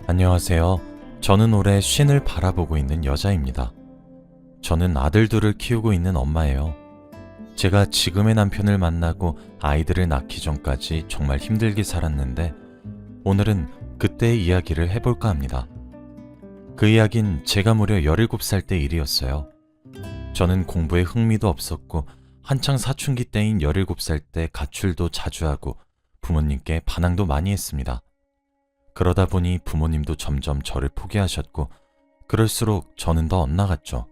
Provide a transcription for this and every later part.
안녕하세요. 저는 올해 쉰을 바라보고 있는 여자입니다. 저는 아들 둘을 키우고 있는 엄마예요. 제가 지금의 남편을 만나고 아이들을 낳기 전까지 정말 힘들게 살았는데 오늘은 그때의 이야기를 해볼까 합니다. 그 이야기는 제가 무려 17살 때 일이었어요. 저는 공부에 흥미도 없었고 한창 사춘기 때인 17살 때 가출도 자주 하고 부모님께 반항도 많이 했습니다. 그러다 보니 부모님도 점점 저를 포기하셨고 그럴수록 저는 더 엇나갔죠.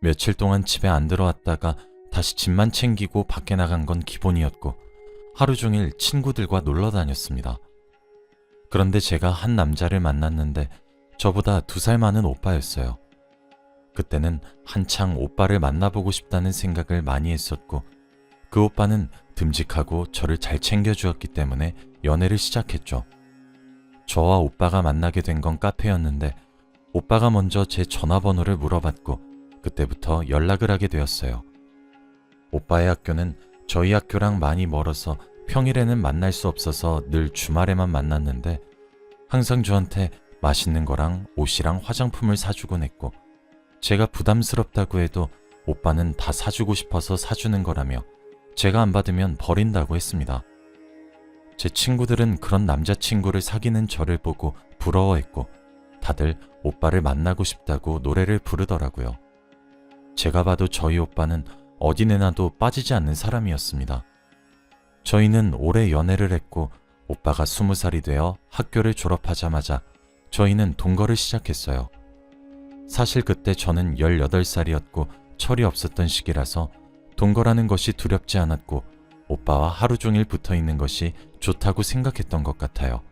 며칠 동안 집에 안 들어왔다가 다시 집만 챙기고 밖에 나간 건 기본이었고 하루 종일 친구들과 놀러 다녔습니다. 그런데 제가 한 남자를 만났는데 저보다 2살 많은 오빠였어요. 그때는 한창 오빠를 만나보고 싶다는 생각을 많이 했었고 그 오빠는 듬직하고 저를 잘 챙겨주었기 때문에 연애를 시작했죠. 저와 오빠가 만나게 된 건 카페였는데 오빠가 먼저 제 전화번호를 물어봤고 그때부터 연락을 하게 되었어요. 오빠의 학교는 저희 학교랑 많이 멀어서 평일에는 만날 수 없어서 늘 주말에만 만났는데 항상 저한테 맛있는 거랑 옷이랑 화장품을 사주곤 했고 제가 부담스럽다고 해도 오빠는 다 사주고 싶어서 사주는 거라며 제가 안 받으면 버린다고 했습니다. 제 친구들은 그런 남자친구를 사귀는 저를 보고 부러워했고 다들 오빠를 만나고 싶다고 노래를 부르더라고요. 제가 봐도 저희 오빠는 어디 내놔도 빠지지 않는 사람이었습니다. 저희는 오래 연애를 했고 오빠가 20살이 되어 학교를 졸업하자마자 저희는 동거를 시작했어요. 사실 그때 저는 18살이었고 철이 없었던 시기라서 동거라는 것이 두렵지 않았고 오빠와 하루 종일 붙어 있는 것이 좋다고 생각했던 것 같아요.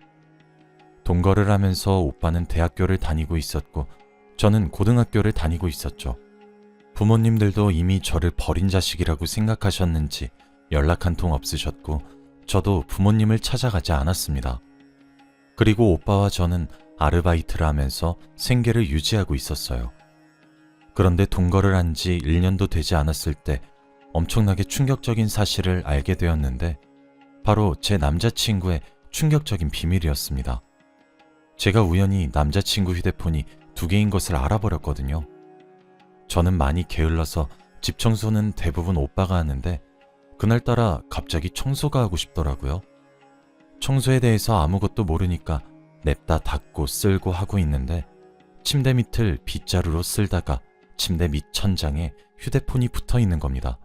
동거를 하면서 오빠는 대학교를 다니고 있었고 저는 고등학교를 다니고 있었죠. 부모님들도 이미 저를 버린 자식이라고 생각하셨는지 연락 한 통 없으셨고 저도 부모님을 찾아가지 않았습니다. 그리고 오빠와 저는 아르바이트를 하면서 생계를 유지하고 있었어요. 그런데 동거를 한 지 1년도 되지 않았을 때 엄청나게 충격적인 사실을 알게 되었는데 바로 제 남자친구의 충격적인 비밀이었습니다. 제가 우연히 남자친구 휴대폰이 2개인 것을 알아버렸거든요. 저는 많이 게을러서 집 청소는 대부분 오빠가 하는데 그날따라 갑자기 청소가 하고 싶더라고요. 청소에 대해서 아무것도 모르니까 냅다 닦고 쓸고 하고 있는데 침대 밑을 빗자루로 쓸다가 침대 밑 천장에 휴대폰이 붙어 있는 겁니다.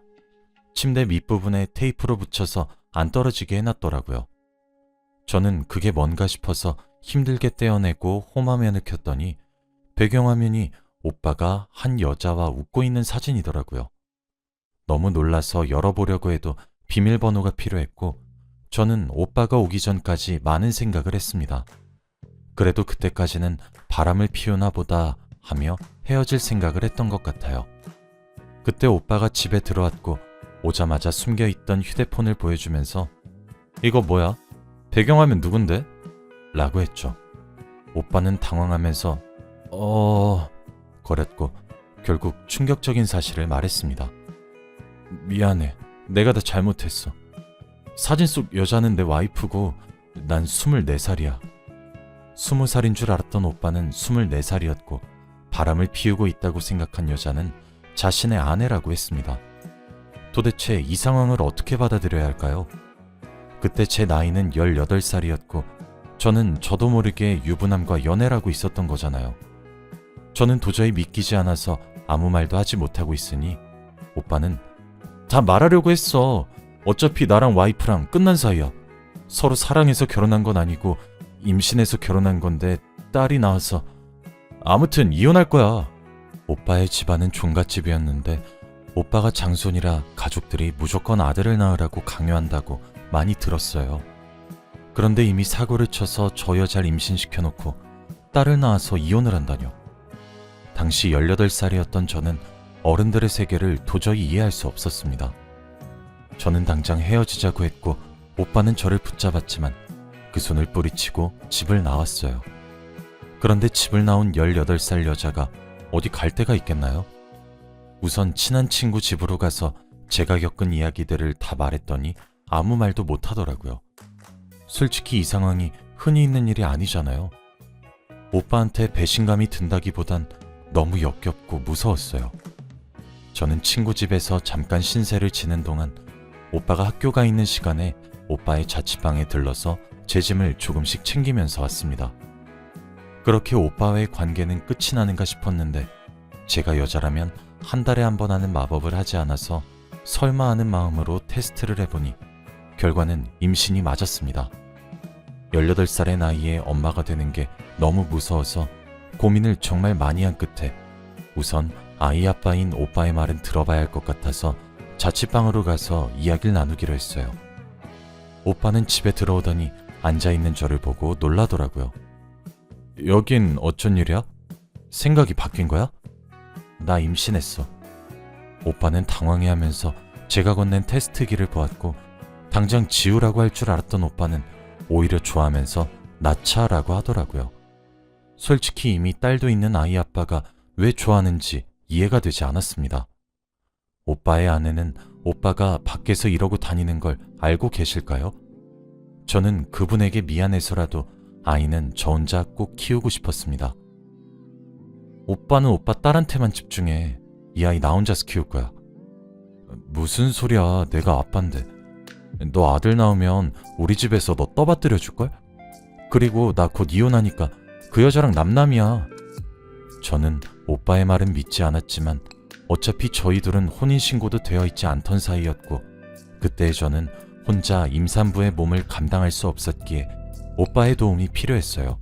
침대 밑부분에 테이프로 붙여서 안 떨어지게 해놨더라고요. 저는 그게 뭔가 싶어서 힘들게 떼어내고 홈화면을 켰더니 배경화면이 오빠가 한 여자와 웃고 있는 사진이더라고요. 너무 놀라서 열어보려고 해도 비밀번호가 필요했고 저는 오빠가 오기 전까지 많은 생각을 했습니다. 그래도 그때까지는 바람을 피우나 보다 하며 헤어질 생각을 했던 것 같아요. 그때 오빠가 집에 들어왔고 오자마자 숨겨있던 휴대폰을 보여주면서 이거 뭐야? 배경화면 누군데? 라고 했죠. 오빠는 당황하면서 거렸고 결국 충격적인 사실을 말했습니다. 미안해. 내가 다 잘못했어. 사진 속 여자는 내 와이프고 난 24살이야. 20살인 줄 알았던 오빠는 24살이었고 바람을 피우고 있다고 생각한 여자는 자신의 아내라고 했습니다. 도대체 이 상황을 어떻게 받아들여야 할까요? 그때 제 나이는 18살이었고 저는 저도 모르게 유부남과 연애를 하고 있었던 거잖아요. 저는 도저히 믿기지 않아서 아무 말도 하지 못하고 있으니 오빠는 다 말하려고 했어. 어차피 나랑 와이프랑 끝난 사이야. 서로 사랑해서 결혼한 건 아니고 임신해서 결혼한 건데 딸이 나와서 아무튼 이혼할 거야. 오빠의 집안은 종갓집이었는데 오빠가 장손이라 가족들이 무조건 아들을 낳으라고 강요한다고 많이 들었어요. 그런데 이미 사고를 쳐서 저 여자를 임신시켜놓고 딸을 낳아서 이혼을 한다뇨. 당시 18살이었던 저는 어른들의 세계를 도저히 이해할 수 없었습니다. 저는 당장 헤어지자고 했고 오빠는 저를 붙잡았지만 그 손을 뿌리치고 집을 나왔어요. 그런데 집을 나온 18살 여자가 어디 갈 데가 있겠나요? 우선 친한 친구 집으로 가서 제가 겪은 이야기들을 다 말했더니 아무 말도 못 하더라고요. 솔직히 이 상황이 흔히 있는 일이 아니잖아요. 오빠한테 배신감이 든다기보단 너무 역겹고 무서웠어요. 저는 친구 집에서 잠깐 신세를 지는 동안 오빠가 학교 가 있는 시간에 오빠의 자취방에 들러서 제 짐을 조금씩 챙기면서 왔습니다. 그렇게 오빠와의 관계는 끝이 나는가 싶었는데 제가 여자라면 한 달에 한 번 하는 마법을 하지 않아서 설마 하는 마음으로 테스트를 해보니 결과는 임신이 맞았습니다. 18살의 나이에 엄마가 되는 게 너무 무서워서 고민을 정말 많이 한 끝에 우선 아이 아빠인 오빠의 말은 들어봐야 할 것 같아서 자취방으로 가서 이야기를 나누기로 했어요. 오빠는 집에 들어오더니 앉아있는 저를 보고 놀라더라고요. 여긴 어쩐 일이야? 생각이 바뀐 거야? 나 임신했어. 오빠는 당황해하면서 제가 건넨 테스트기를 보았고 당장 지우라고 할 줄 알았던 오빠는 오히려 좋아하면서 낳자라고 하더라고요. 솔직히 이미 딸도 있는 아이 아빠가 왜 좋아하는지 이해가 되지 않았습니다. 오빠의 아내는 오빠가 밖에서 이러고 다니는 걸 알고 계실까요? 저는 그분에게 미안해서라도 아이는 저 혼자 꼭 키우고 싶었습니다. 오빠는 오빠 딸한테만 집중해. 이 아이 나 혼자서 키울 거야. 무슨 소리야. 내가 아빠인데. 너 아들 나오면 우리 집에서 너 떠받들여 줄걸? 그리고 나 곧 이혼하니까 그 여자랑 남남이야. 저는 오빠의 말은 믿지 않았지만 어차피 저희 둘은 혼인신고도 되어 있지 않던 사이였고 그때 저는 혼자 임산부의 몸을 감당할 수 없었기에 오빠의 도움이 필요했어요.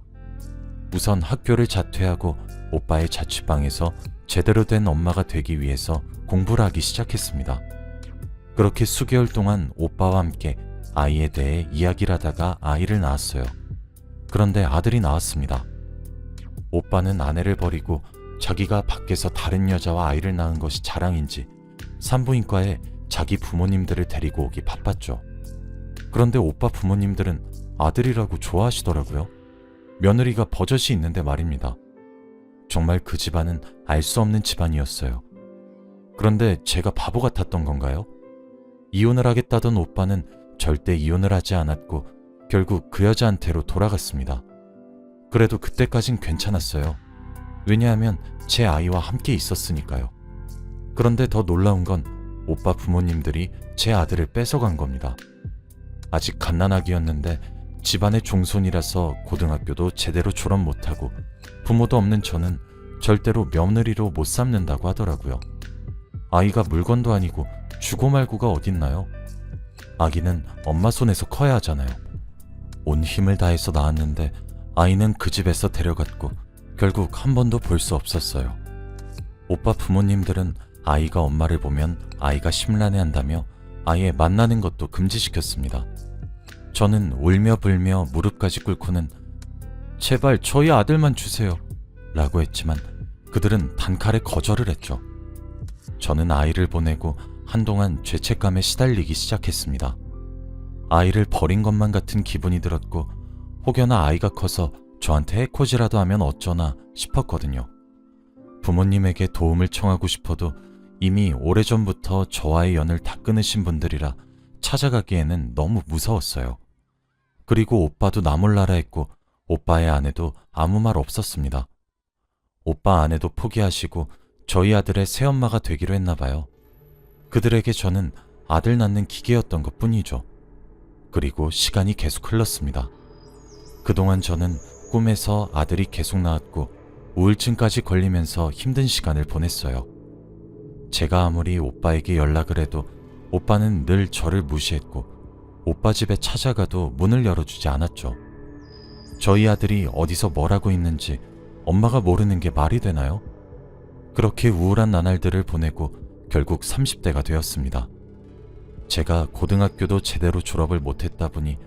우선 학교를 자퇴하고 오빠의 자취방에서 제대로 된 엄마가 되기 위해서 공부를 하기 시작했습니다. 그렇게 수개월 동안 오빠와 함께 아이에 대해 이야기를 하다가 아이를 낳았어요. 그런데 아들이 나왔습니다. 오빠는 아내를 버리고 자기가 밖에서 다른 여자와 아이를 낳은 것이 자랑인지 산부인과에 자기 부모님들을 데리고 오기 바빴죠. 그런데 오빠 부모님들은 아들이라고 좋아하시더라고요. 며느리가 버젓이 있는데 말입니다. 정말 그 집안은 알 수 없는 집안이었어요. 그런데 제가 바보 같았던 건가요? 이혼을 하겠다던 오빠는 절대 이혼을 하지 않았고 결국 그 여자한테로 돌아갔습니다. 그래도 그때까진 괜찮았어요. 왜냐하면 제 아이와 함께 있었으니까요. 그런데 더 놀라운 건 오빠 부모님들이 제 아들을 뺏어간 겁니다. 아직 갓난아기였는데 집안의 종손이라서 고등학교도 제대로 졸업 못하고 부모도 없는 저는 절대로 며느리로 못 삼는다고 하더라고요. 아이가 물건도 아니고 주고 말고가 어딨나요? 아기는 엄마 손에서 커야 하잖아요. 온 힘을 다해서 낳았는데 아이는 그 집에서 데려갔고 결국 한 번도 볼 수 없었어요. 오빠 부모님들은 아이가 엄마를 보면 아이가 심란해한다며 아예 만나는 것도 금지시켰습니다. 저는 울며 불며 무릎까지 꿇고는 제발 저희 아들만 주세요 라고 했지만 그들은 단칼에 거절을 했죠. 저는 아이를 보내고 한동안 죄책감에 시달리기 시작했습니다. 아이를 버린 것만 같은 기분이 들었고 혹여나 아이가 커서 저한테 해코지라도 하면 어쩌나 싶었거든요. 부모님에게 도움을 청하고 싶어도 이미 오래전부터 저와의 연을 다 끊으신 분들이라 찾아가기에는 너무 무서웠어요. 그리고 오빠도 나 몰라라 했고 오빠의 아내도 아무 말 없었습니다. 오빠 아내도 포기하시고 저희 아들의 새엄마가 되기로 했나 봐요. 그들에게 저는 아들 낳는 기계였던 것 뿐이죠. 그리고 시간이 계속 흘렀습니다. 그동안 저는 꿈에서 아들이 계속 나왔고 우울증까지 걸리면서 힘든 시간을 보냈어요. 제가 아무리 오빠에게 연락을 해도 오빠는 늘 저를 무시했고 오빠 집에 찾아가도 문을 열어주지 않았죠. 저희 아들이 어디서 뭘 하고 있는지 엄마가 모르는 게 말이 되나요? 그렇게 우울한 나날들을 보내고 결국 30대가 되었습니다. 제가 고등학교도 제대로 졸업을 못했다 보니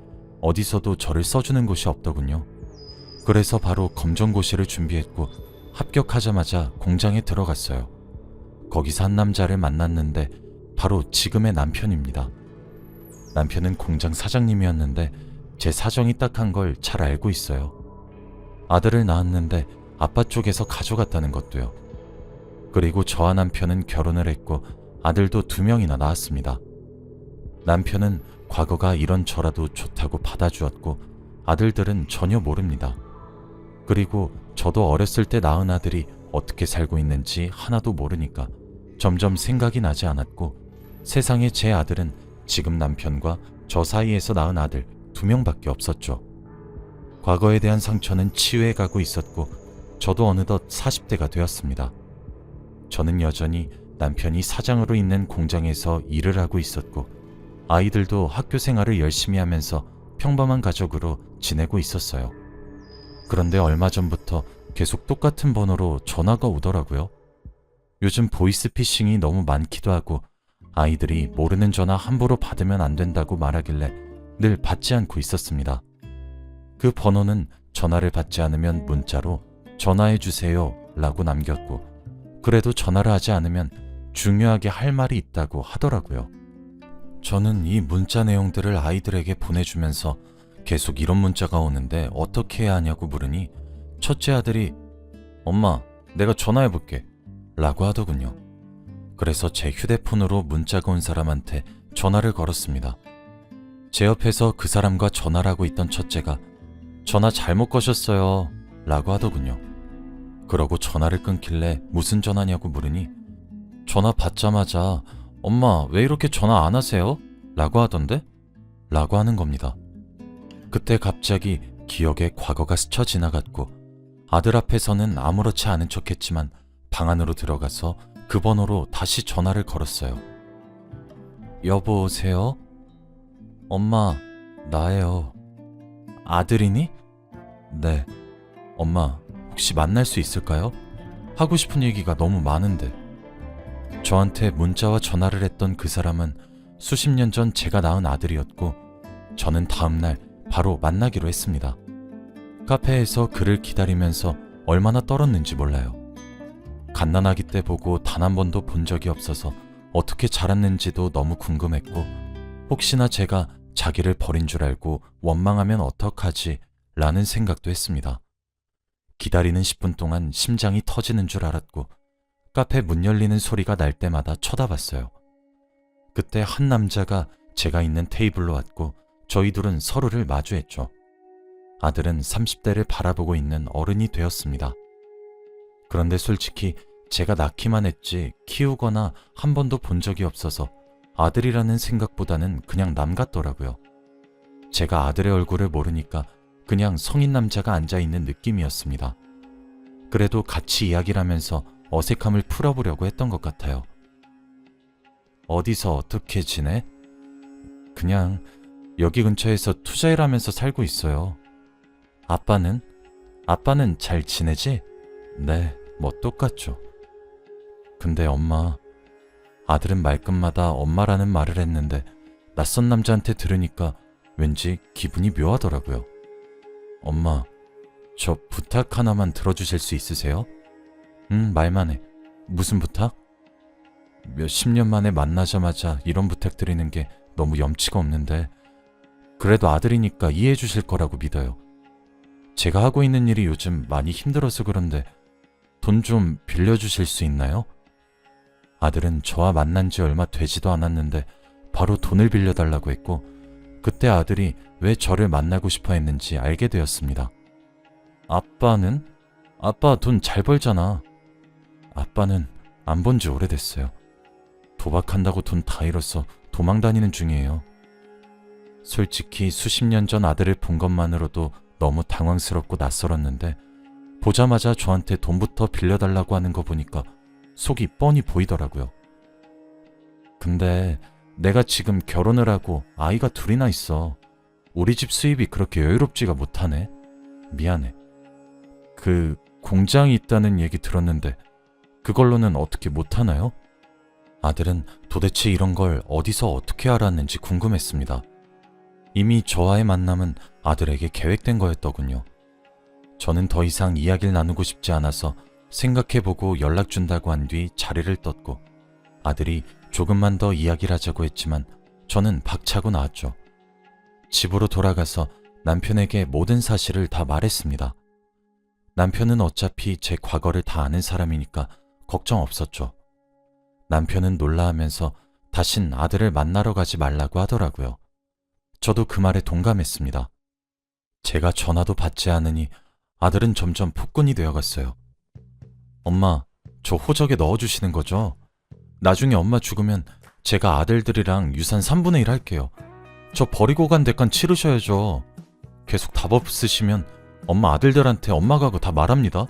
어디서도 저를 써주는 곳이 없더군요. 그래서 바로 검정고시를 준비했고 합격하자마자 공장에 들어갔어요. 거기서 한 남자를 만났는데 바로 지금의 남편입니다. 남편은 공장 사장님이었는데 제 사정이 딱한 걸 잘 알고 있어요. 아들을 낳았는데 아빠 쪽에서 가져갔다는 것도요. 그리고 저와 남편은 결혼을 했고 아들도 2명이나 낳았습니다. 남편은 과거가 이런저라도 좋다고 받아주었고 아들들은 전혀 모릅니다. 그리고 저도 어렸을 때 낳은 아들이 어떻게 살고 있는지 하나도 모르니까 점점 생각이 나지 않았고, 세상에 제 아들은 지금 남편과 저 사이에서 낳은 아들 2명밖에 없었죠. 과거에 대한 상처는 치유해 가고 있었고, 저도 어느덧 40대가 되었습니다. 저는 여전히 남편이 사장으로 있는 공장에서 일을 하고 있었고, 아이들도 학교 생활을 열심히 하면서 평범한 가족으로 지내고 있었어요. 그런데 얼마 전부터 계속 똑같은 번호로 전화가 오더라고요. 요즘 보이스피싱이 너무 많기도 하고, 아이들이 모르는 전화 함부로 받으면 안 된다고 말하길래 늘 받지 않고 있었습니다. 그 번호는 전화를 받지 않으면 문자로 전화해 주세요 라고 남겼고, 그래도 전화를 하지 않으면 중요하게 할 말이 있다고 하더라고요. 저는 이 문자 내용들을 아이들에게 보내주면서 계속 이런 문자가 오는데 어떻게 해야 하냐고 물으니, 첫째 아들이 엄마, 내가 전화해 볼게 라고 하더군요. 그래서 제 휴대폰으로 문자가 온 사람한테 전화를 걸었습니다. 제 옆에서 그 사람과 전화를 하고 있던 첫째가 전화 잘못 거셨어요 라고 하더군요. 그러고 전화를 끊길래 무슨 전화냐고 물으니, 전화 받자마자 엄마 왜 이렇게 전화 안 하세요? 라고 하던데? 라고 하는 겁니다. 그때 갑자기 기억에 과거가 스쳐 지나갔고, 아들 앞에서는 아무렇지 않은 척했지만 방 안으로 들어가서 그 번호로 다시 전화를 걸었어요. 여보세요? 엄마, 나예요. 아들이니? 네. 엄마, 혹시 만날 수 있을까요? 하고 싶은 얘기가 너무 많은데. 저한테 문자와 전화를 했던 그 사람은 수십 년 전 제가 낳은 아들이었고, 저는 다음날 바로 만나기로 했습니다. 카페에서 그를 기다리면서 얼마나 떨었는지 몰라요. 갓난아기 때 보고 단 한 번도 본 적이 없어서 어떻게 자랐는지도 너무 궁금했고, 혹시나 제가 자기를 버린 줄 알고 원망하면 어떡하지 라는 생각도 했습니다. 기다리는 10분 동안 심장이 터지는 줄 알았고, 카페 문 열리는 소리가 날 때마다 쳐다봤어요. 그때 한 남자가 제가 있는 테이블로 왔고, 저희 둘은 서로를 마주했죠. 아들은 30대를 바라보고 있는 어른이 되었습니다. 그런데 솔직히 제가 낳기만 했지 키우거나 한 번도 본 적이 없어서 아들이라는 생각보다는 그냥 남 같더라고요. 제가 아들의 얼굴을 모르니까 그냥 성인 남자가 앉아있는 느낌이었습니다. 그래도 같이 이야기를 하면서 어색함을 풀어보려고 했던 것 같아요. 어디서 어떻게 지내? 그냥 여기 근처에서 투자일하면서 살고 있어요. 아빠는? 아빠는 잘 지내지? 네, 뭐 똑같죠. 근데 엄마, 아들은 말끝마다 엄마라는 말을 했는데 낯선 남자한테 들으니까 왠지 기분이 묘하더라고요. 엄마, 저 부탁 하나만 들어주실 수 있으세요? 말만 해. 무슨 부탁? 몇십 년 만에 만나자마자 이런 부탁 드리는 게 너무 염치가 없는데, 그래도 아들이니까 이해해 주실 거라고 믿어요. 제가 하고 있는 일이 요즘 많이 힘들어서 그런데 돈 좀 빌려주실 수 있나요? 아들은 저와 만난 지 얼마 되지도 않았는데 바로 돈을 빌려달라고 했고, 그때 아들이 왜 저를 만나고 싶어 했는지 알게 되었습니다. 아빠는? 아빠 돈 잘 벌잖아. 아빠는 안 본 지 오래됐어요. 도박한다고 돈 다 잃어서 도망 다니는 중이에요. 솔직히 수십 년 전 아들을 본 것만으로도 너무 당황스럽고 낯설었는데, 보자마자 저한테 돈부터 빌려달라고 하는 거 보니까 속이 뻔히 보이더라고요. 근데 내가 지금 결혼을 하고 아이가 둘이나 있어. 우리 집 수입이 그렇게 여유롭지가 못하네. 미안해. 그 공장이 있다는 얘기 들었는데 그걸로는 어떻게 못하나요? 아들은 도대체 이런 걸 어디서 어떻게 알았는지 궁금했습니다. 이미 저와의 만남은 아들에게 계획된 거였더군요. 저는 더 이상 이야기를 나누고 싶지 않아서 생각해보고 연락 준다고 한 뒤 자리를 떴고, 아들이 조금만 더 이야기를 하자고 했지만 저는 박차고 나왔죠. 집으로 돌아가서 남편에게 모든 사실을 다 말했습니다. 남편은 어차피 제 과거를 다 아는 사람이니까 걱정 없었죠. 남편은 놀라하면서 다신 아들을 만나러 가지 말라고 하더라고요. 저도 그 말에 동감했습니다. 제가 전화도 받지 않으니 아들은 점점 폭군이 되어갔어요. 엄마, 저 호적에 넣어주시는 거죠? 나중에 엄마 죽으면 제가 아들들이랑 유산 3분의 1 할게요. 저 버리고 간 대간 치르셔야죠. 계속 답 없으시면 엄마 아들들한테 엄마 과거 다 말합니다.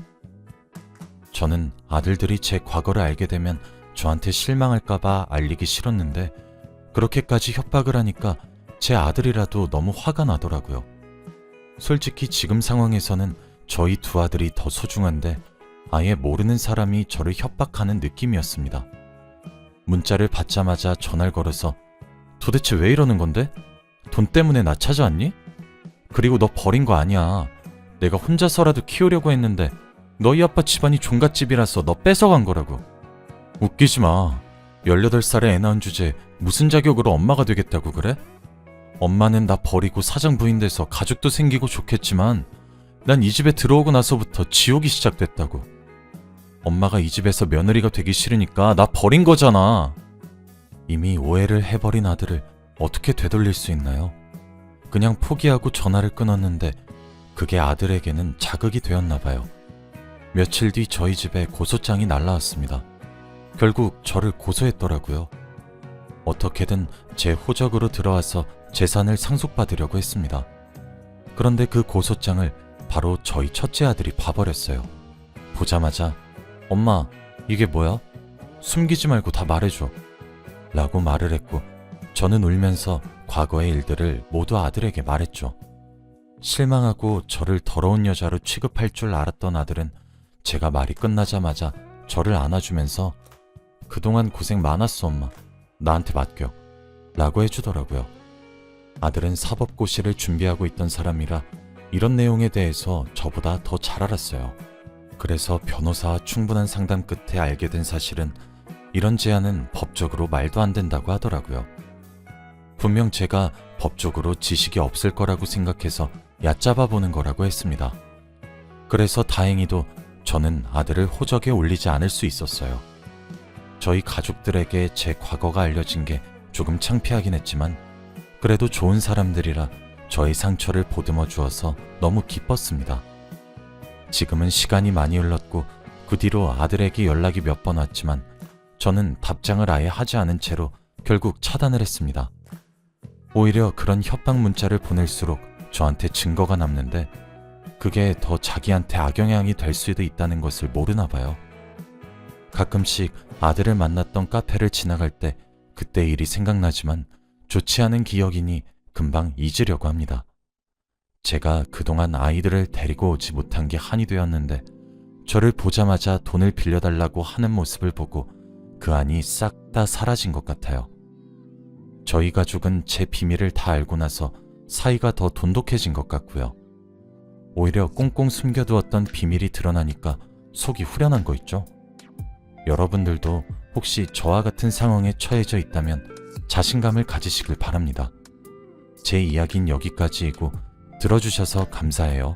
저는 아들들이 제 과거를 알게 되면 저한테 실망할까봐 알리기 싫었는데 그렇게까지 협박을 하니까 제 아들이라도 너무 화가 나더라고요. 솔직히 지금 상황에서는 저희 두 아들이 더 소중한데 아예 모르는 사람이 저를 협박하는 느낌이었습니다. 문자를 받자마자 전화를 걸어서 도대체 왜 이러는 건데? 돈 때문에 나 찾아왔니? 그리고 너 버린 거 아니야. 내가 혼자서라도 키우려고 했는데 너희 아빠 집안이 종갓집이라서 너 뺏어간 거라고. 웃기지 마. 18살에 애 낳은 주제에 무슨 자격으로 엄마가 되겠다고 그래? 엄마는 나 버리고 사장 부인 돼서 가족도 생기고 좋겠지만 난 이 집에 들어오고 나서부터 지옥이 시작됐다고. 엄마가 이 집에서 며느리가 되기 싫으니까 나 버린 거잖아. 이미 오해를 해버린 아들을 어떻게 되돌릴 수 있나요? 그냥 포기하고 전화를 끊었는데 그게 아들에게는 자극이 되었나 봐요. 며칠 뒤 저희 집에 고소장이 날라왔습니다. 결국 저를 고소했더라고요. 어떻게든 제 호적으로 들어와서 재산을 상속받으려고 했습니다. 그런데 그 고소장을 바로 저희 첫째 아들이 봐버렸어요. 보자마자 엄마, 이게 뭐야? 숨기지 말고 다 말해줘 라고 말을 했고 저는 울면서 과거의 일들을 모두 아들에게 말했죠. 실망하고 저를 더러운 여자로 취급할 줄 알았던 아들은 제가 말이 끝나자마자 저를 안아주면서 그동안 고생 많았어 엄마. 나한테 맡겨 라고 해주더라고요. 아들은 사법고시를 준비하고 있던 사람이라 이런 내용에 대해서 저보다 더 잘 알았어요. 그래서 변호사와 충분한 상담 끝에 알게 된 사실은 이런 제안은 법적으로 말도 안 된다고 하더라고요. 분명 제가 법적으로 지식이 없을 거라고 생각해서 얕잡아 보는 거라고 했습니다. 그래서 다행히도 저는 아들을 호적에 올리지 않을 수 있었어요. 저희 가족들에게 제 과거가 알려진 게 조금 창피하긴 했지만 그래도 좋은 사람들이라 저의 상처를 보듬어 주어서 너무 기뻤습니다. 지금은 시간이 많이 흘렀고 그 뒤로 아들에게 연락이 몇 번 왔지만 저는 답장을 아예 하지 않은 채로 결국 차단을 했습니다. 오히려 그런 협박 문자를 보낼수록 저한테 증거가 남는데 그게 더 자기한테 악영향이 될 수도 있다는 것을 모르나 봐요. 가끔씩 아들을 만났던 카페를 지나갈 때 그때 일이 생각나지만 좋지 않은 기억이니 금방 잊으려고 합니다. 제가 그동안 아이들을 데리고 오지 못한 게 한이 되었는데 저를 보자마자 돈을 빌려달라고 하는 모습을 보고 그 안이 싹 다 사라진 것 같아요. 저희 가족은 제 비밀을 다 알고 나서 사이가 더 돈독해진 것 같고요. 오히려 꽁꽁 숨겨두었던 비밀이 드러나니까 속이 후련한 거 있죠? 여러분들도 혹시 저와 같은 상황에 처해져 있다면 자신감을 가지시길 바랍니다. 제 이야기는 여기까지이고 들어주셔서 감사해요.